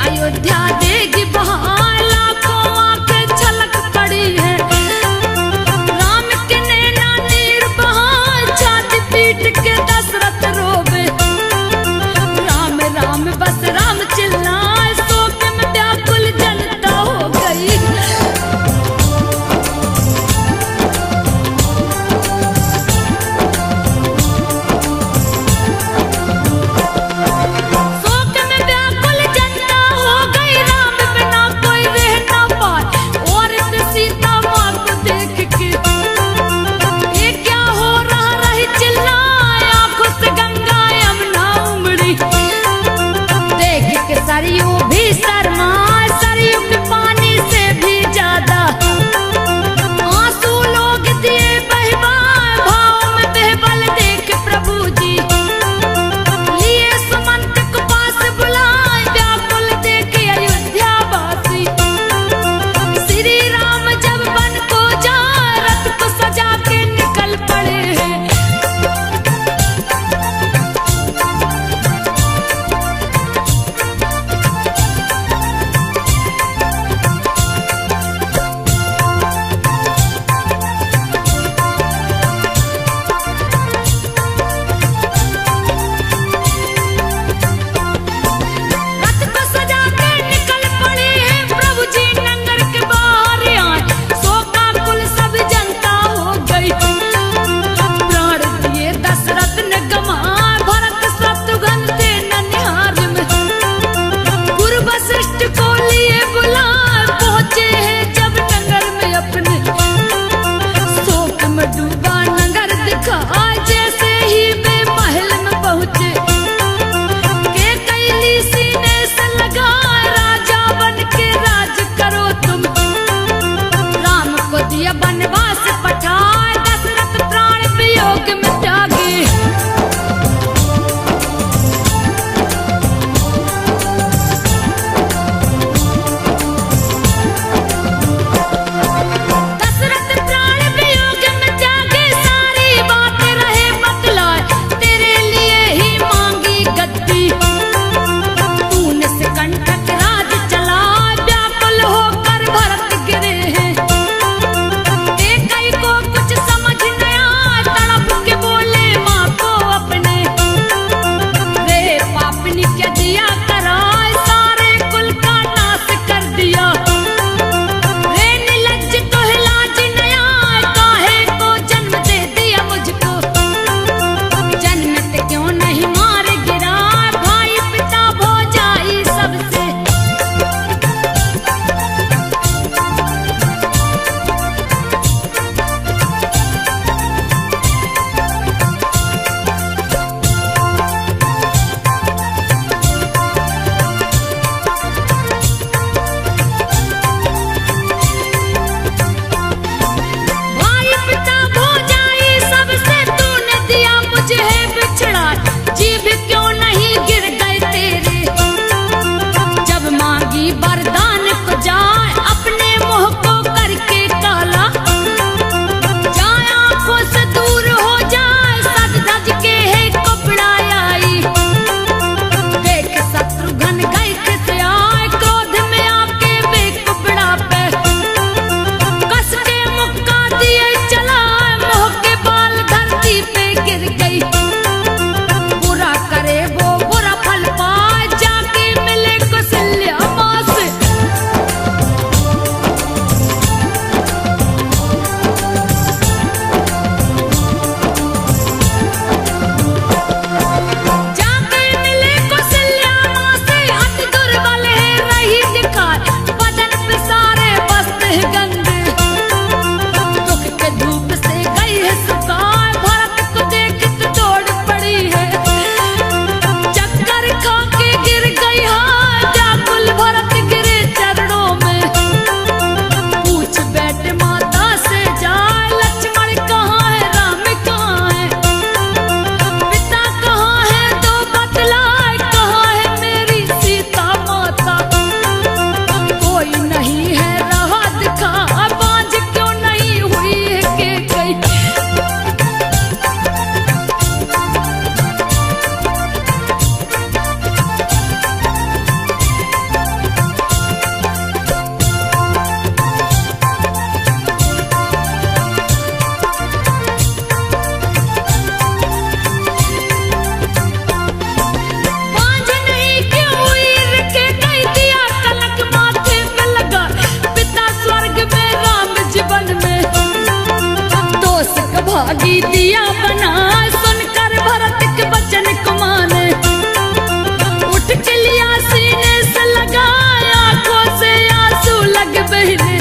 अयोध्या देगी बहार। लिए बुला पहुंचे हैं जब नगर में अपने, शोक में डूबा नगर दिखा जैसे ही वे महल में पहुंचे। के कैली सीने से लगा राजा बन के राज करो तुम, राम को दिया बनवास पठाए दशरथ प्राण वियोग में त्यागे। दशरथ प्राण वियोग में त्यागे, सारी बात रहे बतलाए, तेरे लिए ही मांगी गद्दी, तूने सिकंदर राज चला, व्याकुल होकर भरत गिरे हैं। कई को कुछ समझ न आया, तड़प के बोले माँ को अपने, रे पापनी क्या दिया कराए, सारे कुल का नाश कर दिया। रे निर्लज्ज तो लाज न आए, काहे को जन्म दे दिया मुझको, जन्मत क्यों नहीं मार गिरा, भाई पिता भौजाई सबसे। भाई पिता भौजाई सबसे तूने दिया मुझे है बिछड़ा, जीभ क्यों नहीं गिर गए तेरे, जब मांगी वरदान को जाए अपने मुंह को करके काला, जाए आंखों से दूर हो जाए सज धज के है कपड़ा आई। देख शत्रुघ्न गए किसे आए, क्रोध में आके वे कुपड़ा पे, कस के मुक्का दिए चला, मोह के बाल धरती पे गिर गई। बुरा करे वो बुरा फल पाए, जाके मिले कौशल्या माँ से। जाके मिले कौशल्या माँ से, अति दुर्बल है रही दिखाए, बदन पे सारे वस्त्र है गंदे, दुख के धूप से गई है सुखाए, भरत को देख तो दौड़ पड़ी है, चक्कर खा के गिर गई है, व्याकुल भरत गिरे चरणों में। पूछ बैठे माता से जाए, लक्ष्मण कहाँ है राम कहाँ है, पिता कहाँ है दो बतलाए, कहाँ है मेरी सीता माता, कोई नहीं है रहा दिखा, बांझ क्यों नहीं हुई है के गई। बांझ नहीं क्यों हुई रे के गई, दिया कलंक माथे पे लगा, पिता स्वर्ग में राम जीवन में, दोष का भागी दिया बना, सुनकर भरत के वचन को माने। उठ के लिया सीने से लगा, आंखों से आंसू लग बहने,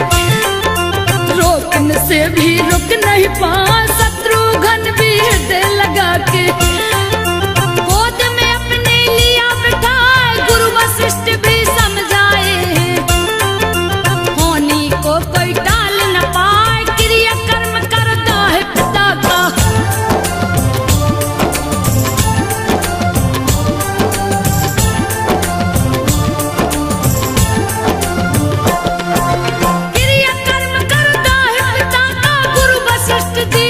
रोकने से भी रुक नहीं पा, शत्रुघ्न भी हृदय लगा के, गोद में अपने लिया बिठाए, गुरु वशिष्ठ भी समझाए हैं, होनी को कोई टाल न पाए, क्रिया कर्म करता है पिता का। क्रिया कर्म करता है पिता का, गुरु वशिष्ठ दी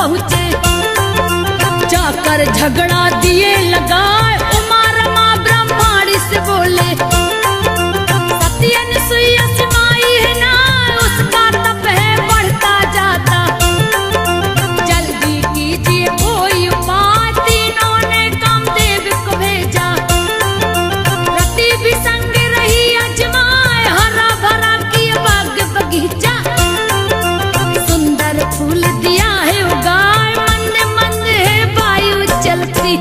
पहुँचे, जाकर झगड़ा दिए लगाए। उमा रमा ब्रह्माणी से बोले, सती अनसुईया समाई है ना, उसका तप है बढ़ता जाता, जल्दी कीजिए कोई उपाय। तीनों ने कामदेव को भेजा, रति भी संग रही अजमाए, हरा भरा किया बाग बगीचा, सुंदर फूल दिया है उगाए, मंद मंद है वायु चलती।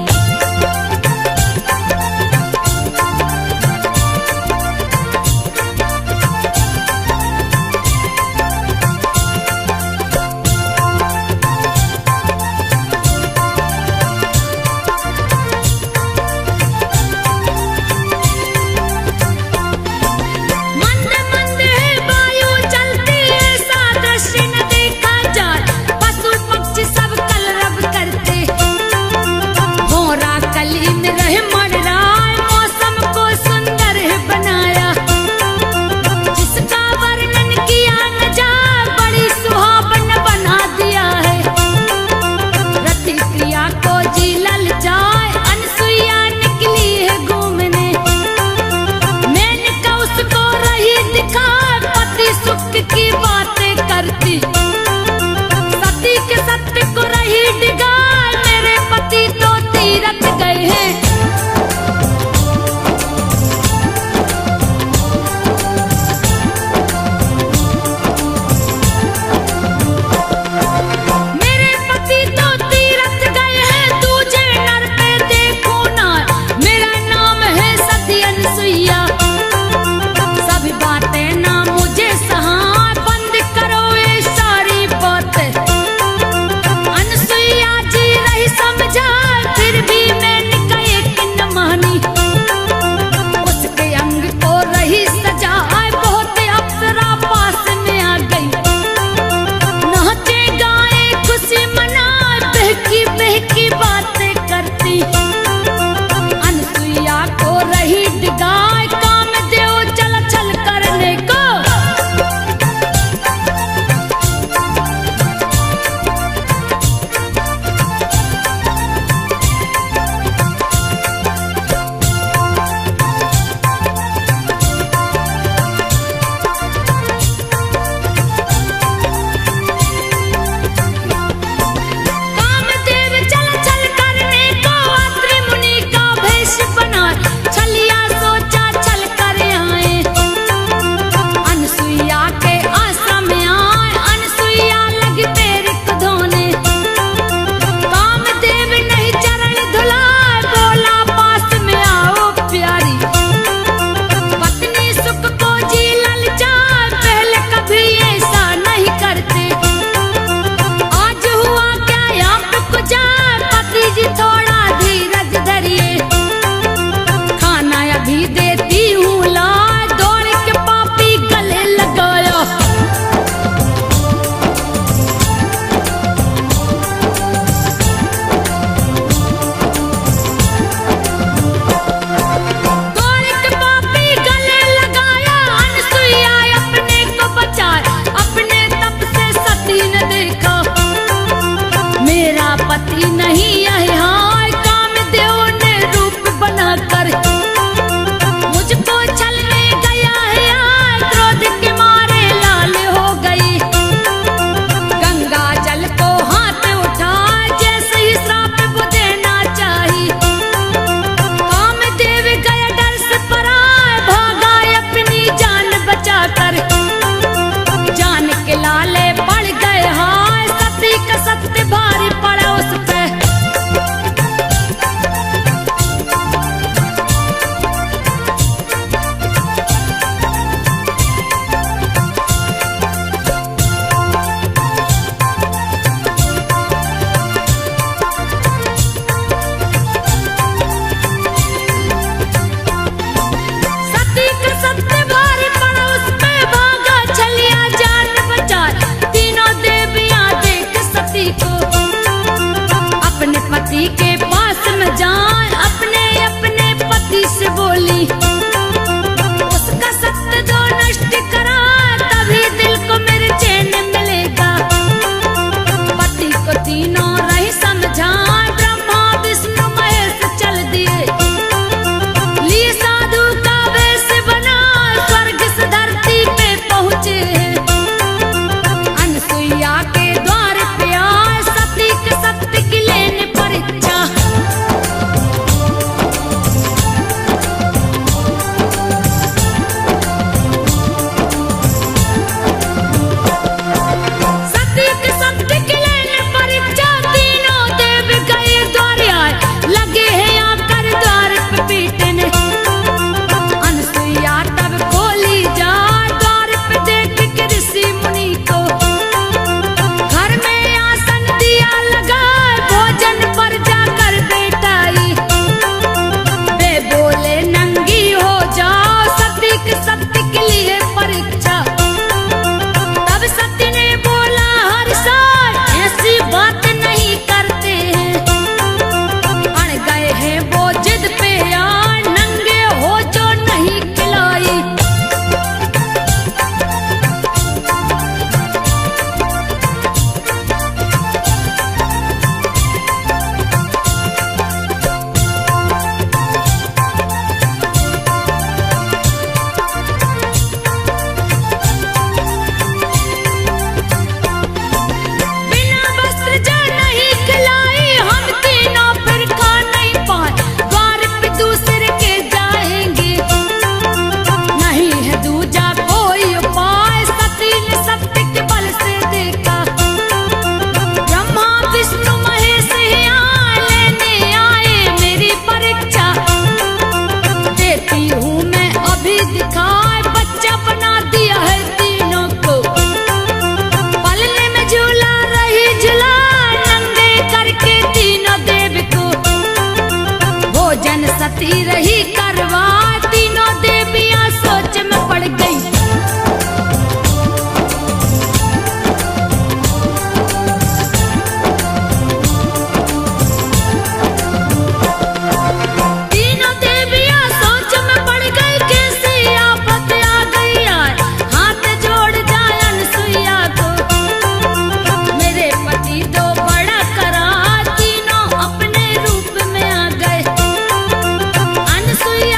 मंद मंद है वायु चलती, ऐसा दृश्य न देखा जाए, पशु पक्षी सब कलरव करते, भौरा कली में रहे मंडराए, मौसम को सुंदर है बनाया, जिसका वर्णन किया न जाए, बड़ी सुहावन बना दिया है, रति क्रिया को जी ललचाए, अनसुईया निकली है घूमने, मेनका उसको रही दिखाए, पति सुख की बातें करती, सती के सत्य को रही डिगाए, मेरे पति तो तीरथ गए हैं। मेरे पति तो तीरथ गए हैं, दूजे नर पे देखो ना, मेरा नाम है सती अनसुईया, सभी बातें ना मुझे सहाय, बंद करो ये सारी बातें। अनसुईया जी रही समझा, फिर भी मैंने कहे कि न मानी, उसके अंग को रही सजा, बहुत अप्सरा पास में आ गई, नाचे गाए खुशी मनाए, बहकी बहकी बातें करती, अनसुईया को रही डिगाए, कामदेव चल छल करने को। कामदेव चल छल करने को, अत्रि मुनि का भेष बनाए, छलिया सोचा छल कर आए, अनसुईया के आश्रम में आए, अनसुईया लगी पैर को धोने, कामदेव नहीं चरण धुलाए, बोला पास में आओ प्यारी, पत्नी सुख को जी ललचाए, पहले कभी ऐसा नहीं करते, आज हुआ क्या आपको जाए, पति जी थोड़ा धीरज धरिए, खाना अभी देती हूँ ला, दौड़ के पापी गले लगाया। दौड़ के पापी गले लगाया, अनसुईया अपने को बचाए, अपने तप से सती ने देखा, मेरा पति नहीं है हाय, कामदेव ने रूप बनाकर मुझको छलने गया है, यार क्रोध के मारे लाल हो गई, गंगा जल को हाथ उठाए, जैसे ही श्राप वो देना चाहिए, कामदेव गया डर से पराए, भागा अपनी जान बचाकर, जान के लाले पड़ गए हाय, सती का सत्य भारी पड़ा उस पे। सती रही करवा, तीनों देवियां सोच में पड़ गई। तीनों देवियां सोच में पड़ गई, कैसी आफत आ गई यार, हाथ जोड़ जाए अनसुईया को। मेरे पति दो बड़ा करा, तीनों अपने रूप में आ गए। अनसुईया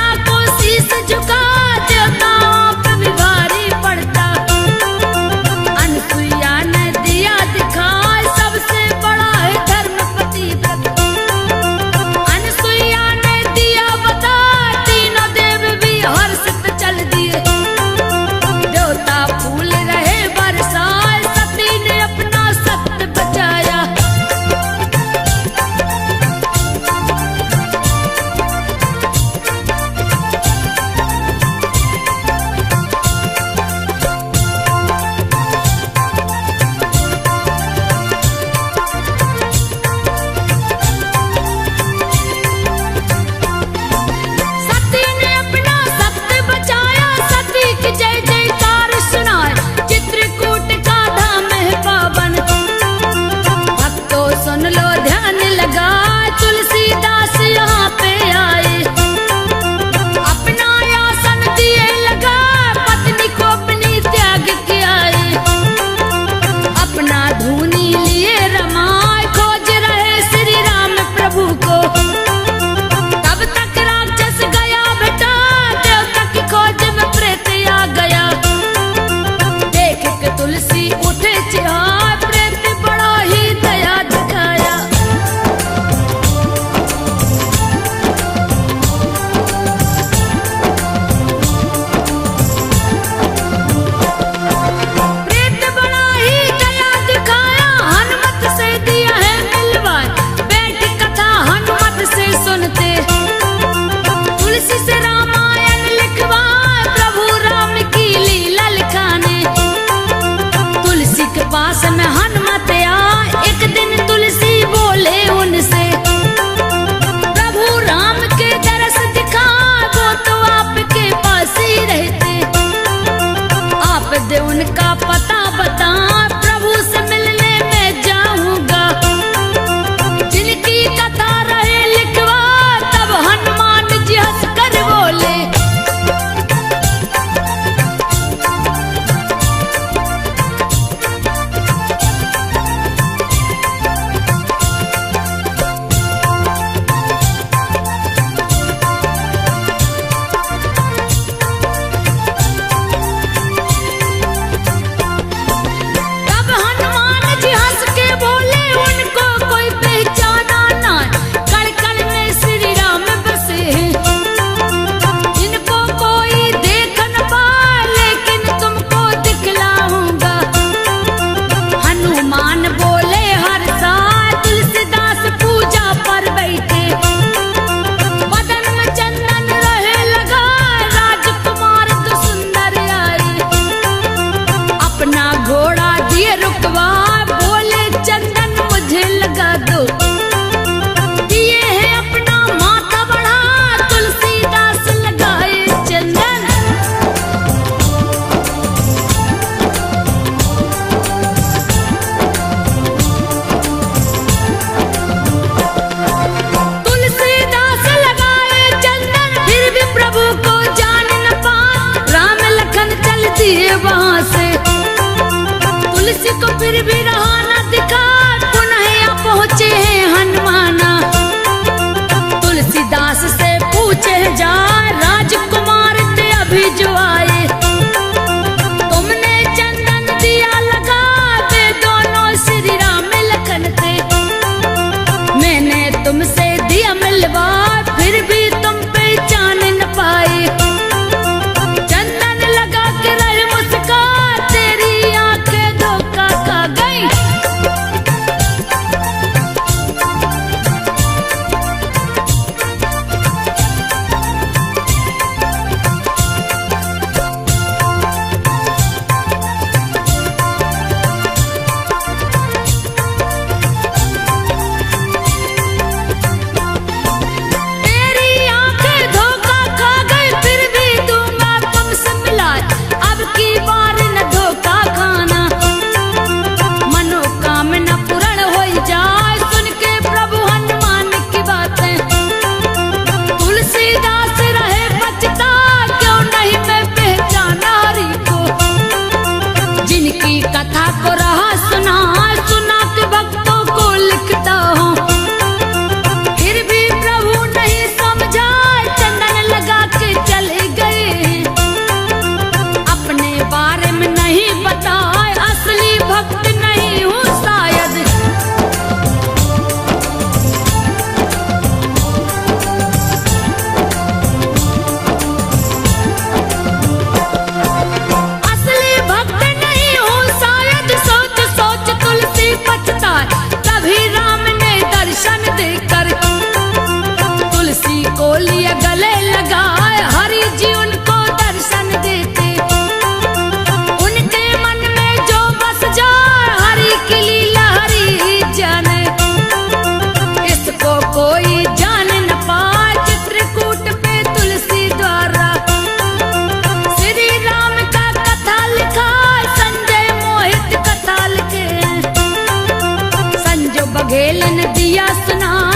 बघेलन दिया सुनाए।